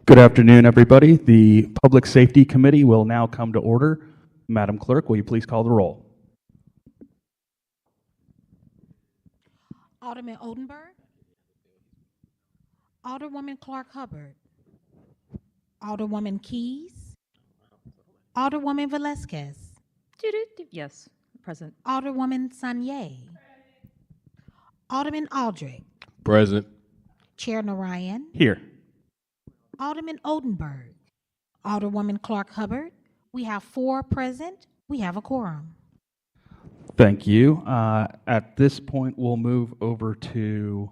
Good afternoon, everybody. The Public Safety Committee will now come to order. Madam Clerk, will you please call the roll? Alderman Oldenburg. Alderwoman Clark Hubbard. Alderwoman Keys. Alderwoman Velasquez. Yes, present. Alderwoman Sanye. Alderman Aldrich. Present. Chair Narayan. Here. Alderman Oldenburg. Alderwoman Clark Hubbard. We have 4 present. We have a quorum. Thank you. At this point, we'll move over to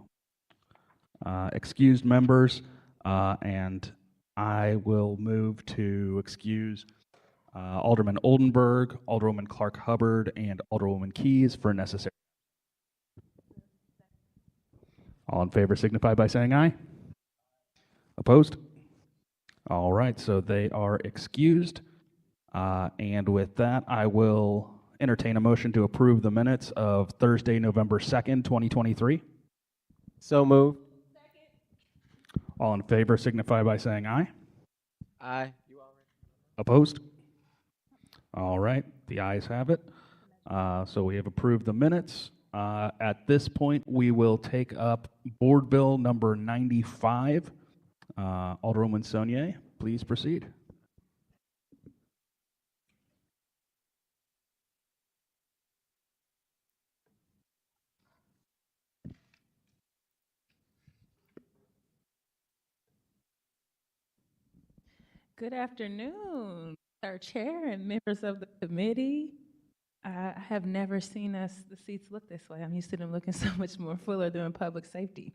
excused members, and I will move to excuse Alderman Oldenburg, Alderwoman Clark Hubbard, and Alderwoman Keys for necessary. All in favor signify by saying aye. Opposed? All right, so they are excused. And with that, I will entertain a motion to approve the minutes of Thursday, November 2nd, 2023. So moved. All in favor signify by saying aye. Aye. Opposed? All right, the ayes have it. So we have approved the minutes. At this point, we will take up Board Bill number 95. Alderwoman Sonier, please proceed. Good afternoon, our chair and members of the committee. I have never seen the seats look this way. I'm used to them looking so much more fuller than public safety.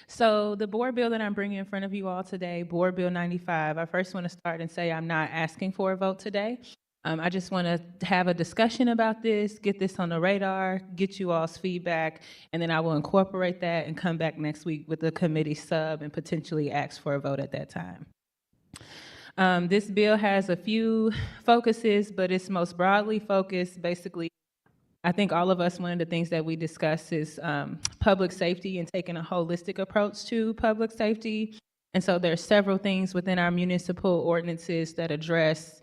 So the board bill that I'm bringing in front of you all today, Board Bill 95, I first want to start and say I'm not asking for a vote today. I just want to have a discussion about this, get this on the radar, get you all's feedback, and then I will incorporate that and come back next week with the committee sub and potentially ask for a vote at that time. This bill has a few focuses, but it's most broadly focused. Basically, I think all of us, one of the things that we discuss is public safety and taking a holistic approach to public safety. And so there are several things within our municipal ordinances that address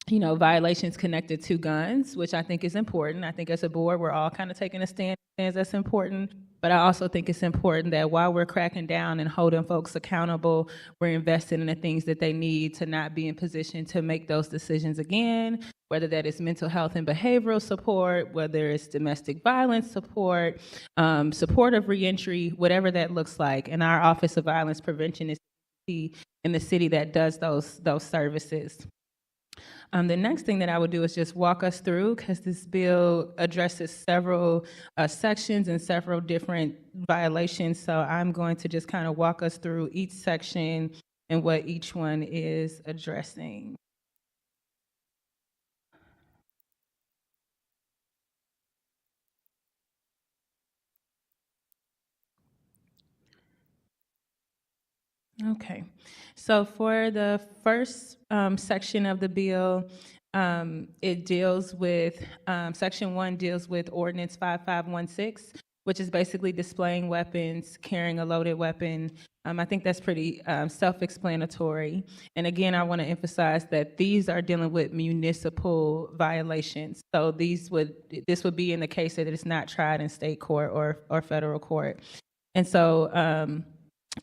violations connected to guns, which I think is important. I think as a board, we're all kind of taking a stand that's important. But I also think it's important that while we're cracking down and holding folks accountable, we're investing in the things that they need to not be in position to make those decisions again, whether that is mental health and behavioral support, whether it's domestic violence support, support of reentry, whatever that looks like. And our Office of Violence Prevention is in the city that does those services. The next thing that I would do is just walk us through, because this bill addresses several sections and several different violations. So I'm going to just kind of walk us through each section and what each one is addressing. Okay, so for the first section of the bill, it deals with, Section 1 deals with Ordinance 5516, which is basically displaying weapons, carrying a loaded weapon. I think that's pretty self-explanatory. And again, I want to emphasize that these are dealing with municipal violations. So this would be in the case that it's not tried in state court or federal court. And so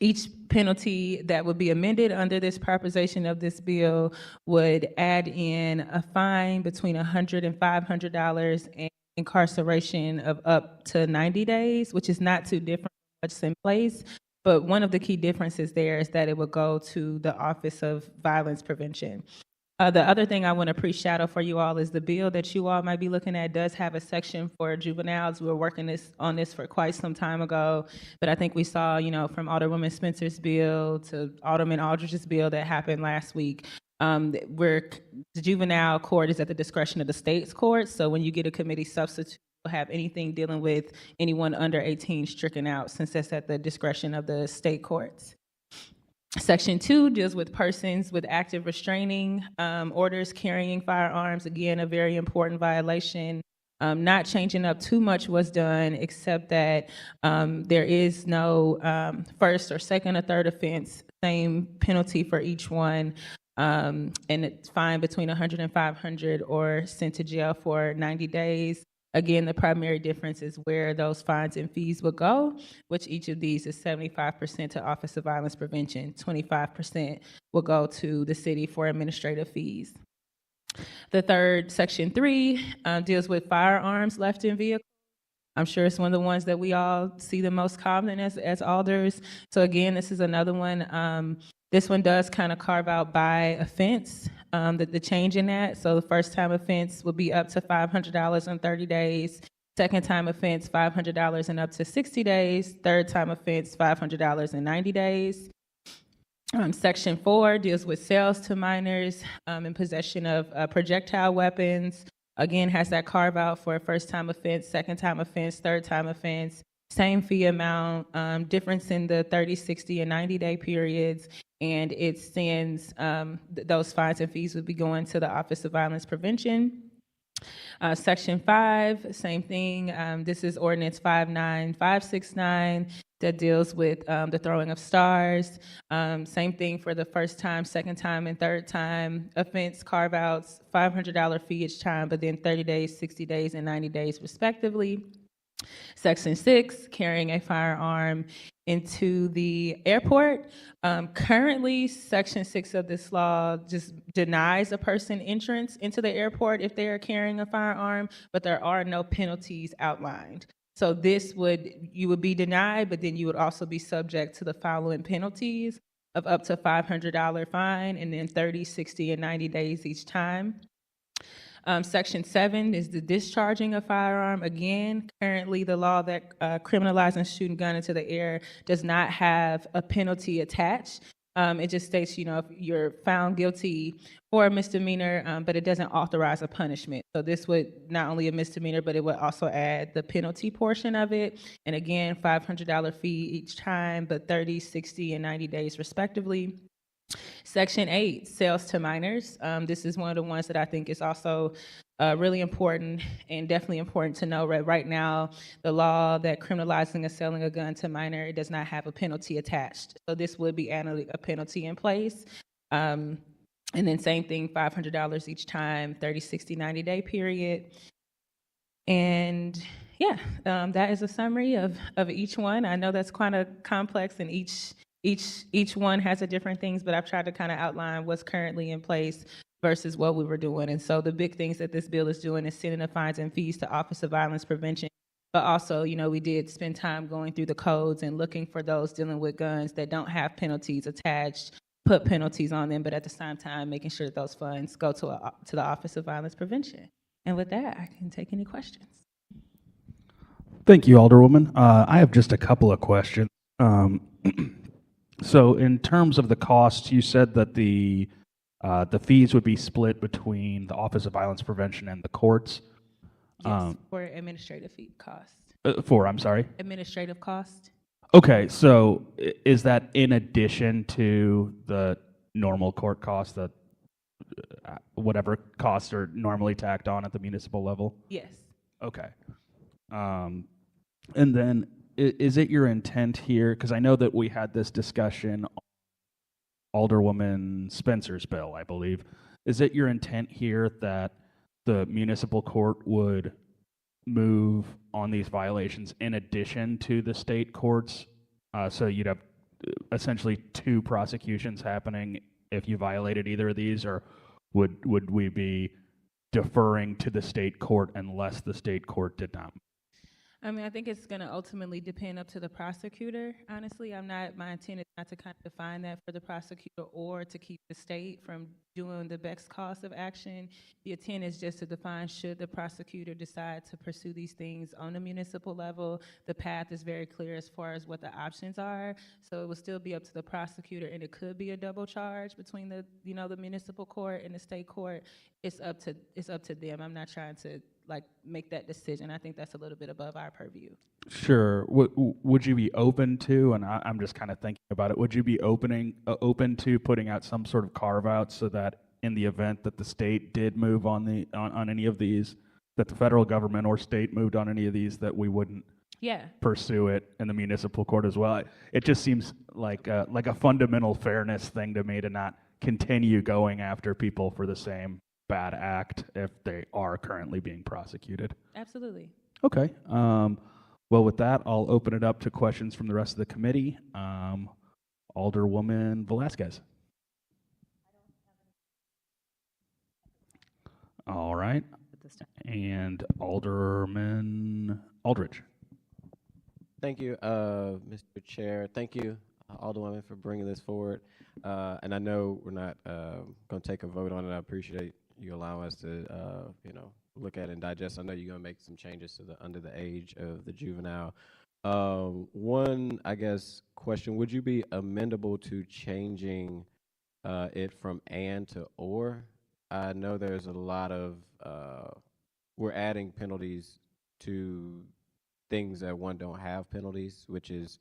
each penalty that would be amended under this proposition of this bill would add in a fine between $100 and $500 and incarceration of up to 90 days, which is not too different from what's in place. But one of the key differences there is that it would go to the Office of Violence Prevention. The other thing I want to pre-shadow for you all is the bill that you all might be looking at does have a section for juveniles. We were working on this for quite some time ago, but I think we saw, from Alderwoman Spencer's bill to Alderman Aldrich's bill that happened last week, where the juvenile court is at the discretion of the state's court. So when you get a committee substitute, you'll have anything dealing with anyone under 18 stricken out, since that's at the discretion of the state courts. Section 2 deals with persons with active restraining orders carrying firearms. Again, a very important violation. Not changing up too much was done, except that there is no first or second or third offense same penalty for each one. And it's fined between 100 and 500 or sent to jail for 90 days. Again, the primary difference is where those fines and fees will go, which each of these is 75% to Office of Violence Prevention, 25% will go to the city for administrative fees. The third, Section 3, deals with firearms left in vehicles. I'm sure it's one of the ones that we all see the most common as alders. So again, this is another one. This one does kind of carve out by offense, the change in that. So the first time offense will be up to $500 in 30 days. Second time offense, $500 and up to 60 days. Third time offense, $500 in 90 days. Section 4 deals with sales to minors in possession of projectile weapons. Again, has that carve out for a first time offense, second time offense, third time offense. Same fee amount, difference in the 30, 60, and 90-day periods, and it sends those fines and fees would be going to the Office of Violence Prevention. Section 5, same thing. This is Ordinance 59569 that deals with the throwing of stars. Same thing for the first time, second time, and third time offense carve-outs, $500 fee each time, but then 30 days, 60 days, and 90 days respectively. Section 6, carrying a firearm into the airport. Currently, Section 6 of this law just denies a person entrance into the airport if they are carrying a firearm, but there are no penalties outlined. So this you would be denied, but then you would also be subject to the following penalties of up to $500 fine and then 30, 60, and 90 days each time. Section 7 is the discharging of firearm. Again, currently the law that criminalizes shooting gun into the air does not have a penalty attached. It just states, if you're found guilty for a misdemeanor, but it doesn't authorize a punishment. So this would not only a misdemeanor, but it would also add the penalty portion of it. And again, $500 fee each time, but 30, 60, and 90 days respectively. Section 8, sales to minors. This is one of the ones that I think is also really important and definitely important to know. Right now, the law that criminalizing selling a gun to minor, it does not have a penalty attached. So this would be adding a penalty in place. And then same thing, $500 each time, 30, 60, 90-day period. And yeah, that is a summary of each one. I know that's kind of complex, and each one has a different things, but I've tried to kind of outline what's currently in place versus what we were doing. And so the big things that this bill is doing is sending the fines and fees to Office of Violence Prevention. But also, we did spend time going through the codes and looking for those dealing with guns that don't have penalties attached, put penalties on them, but at the same time, making sure that those funds go to the Office of Violence Prevention. And with that, I can take any questions. Thank you, Alderwoman. I have just a couple of questions. So in terms of the costs, you said that the fees would be split between the Office of Violence Prevention and the courts. Yes, for administrative fee cost. I'm sorry? Administrative cost. Okay, so is that in addition to the normal court costs, that whatever costs are normally tacked on at the municipal level? Yes. Okay. And then is it your intent here, because I know that we had this discussion on Alderwoman Spencer's bill, I believe. Is it your intent here that the municipal court would move on these violations in addition to the state courts? So you'd have essentially two prosecutions happening if you violated either of these, or would we be deferring to the state court unless the state court did not? I think it's going to ultimately depend up to the prosecutor. Honestly, my intent is not to kind of define that for the prosecutor or to keep the state from doing the best course of action. The intent is just to define, should the prosecutor decide to pursue these things on the municipal level, the path is very clear as far as what the options are. So it will still be up to the prosecutor, and it could be a double charge between the municipal court and the state court. It's up to them. I'm not trying to make that decision. I think that's a little bit above our purview. Sure. Would you be open to, and I'm just kind of thinking about it, would you be open to putting out some sort of carve out so that in the event that the state did move on any of these, that the federal government or state moved on any of these, that we wouldn't Yeah, pursue it in the municipal court as well. It just seems like a fundamental fairness thing to me to not continue going after people for the same bad act if they are currently being prosecuted. absolutely. Okay. Well, with that, I'll open it up to questions from the rest of the committee. Alderwoman Velasquez. All right. And Alderman Aldridge. Thank you, Mr. Chair. Thank you, Alderwoman, for bringing this forward. And I know we're not going to take a vote on it. I appreciate you allowing us to, look at it and digest. I know you're going to make some changes to the under the age of the juvenile. One, I guess, question: would you be amendable to changing it from "and" to "or"? I know there's a lot of we're adding penalties to things that one don't have penalties, which is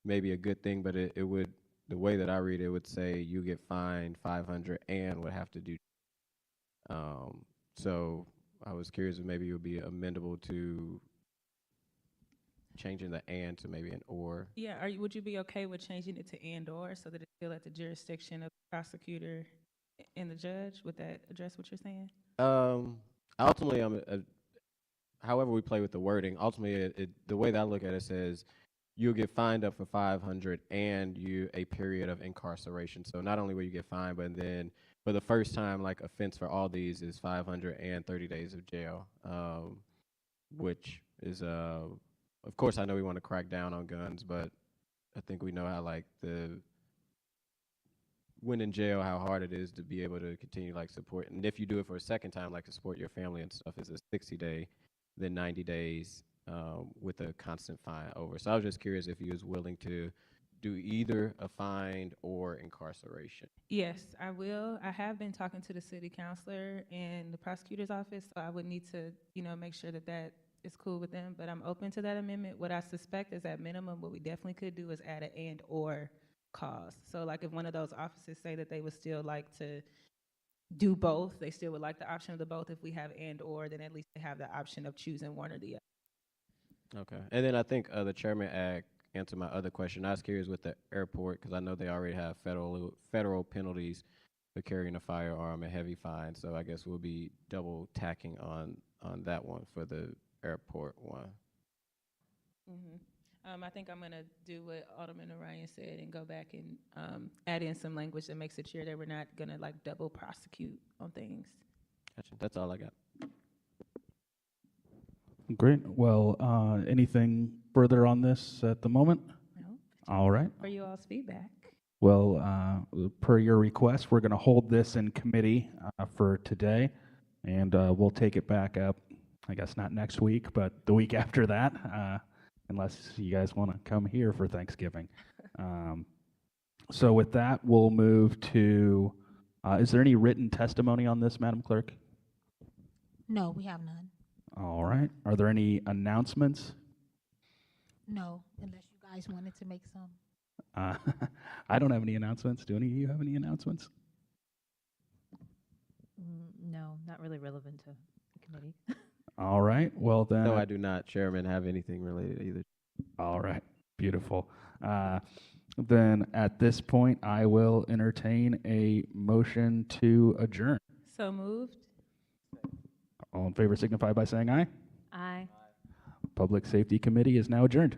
maybe a good thing, but it would, the way that I read it would say you get fined 500 and would have to do. So I was curious if maybe it would be amendable to changing the "and" to maybe an "or." Yeah, would you be okay with changing it to and/or so that it's still at the jurisdiction of the prosecutor and the judge? Would that address what you're saying? Ultimately, however we play with the wording, ultimately, the way that I look at it says you'll get fined up for 500 and a period of incarceration. So not only will you get fined, but then for the first time, like offense for all these is 500 and 30 days of jail, which is, of course, I know we want to crack down on guns, but I think we know how when in jail, how hard it is to be able to continue support. And if you do it for a second time, to support your family and stuff, is a 60-day, then 90 days with a constant fine over. So I was just curious if you was willing to do either a fine or incarceration. Yes, I will. I have been talking to the city councilor and the prosecutor's office, so I would need to, make sure that that is cool with them, but I'm open to that amendment. What I suspect is at minimum, what we definitely could do is add an and/or cause. So if one of those offices say that they would still like to do both, they still would like the option of the both. If we have and/or, then at least they have the option of choosing one or the other. Okay. And then I think the chairman answered my other question. I was curious with the airport, because I know they already have federal penalties for carrying a firearm and heavy fines. So I guess we'll be double tacking on that one for the airport one. I think I'm going to do what Alderman Orion said and go back and add in some language that makes it sure that we're not going to double prosecute on things. Gotcha. That's all I got. Great. Well, anything further on this at the moment? No. All right. For you all's feedback. Well, per your request, we're going to hold this in committee for today, and we'll take it back up, I guess not next week, but the week after that, unless you guys want to come here for Thanksgiving. So with that, we'll move to, is there any written testimony on this, Madam Clerk? No, we have none. All right. Are there any announcements? No, unless you guys wanted to make some. I don't have any announcements. Do any of you have any announcements? No, not really relevant to the committee. All right. Well, then. No, I do not, Chairman, have anything related either. All right. Beautiful. Then at this point, I will entertain a motion to adjourn. So moved. All in favor signify by saying aye. Aye. Public Safety Committee is now adjourned.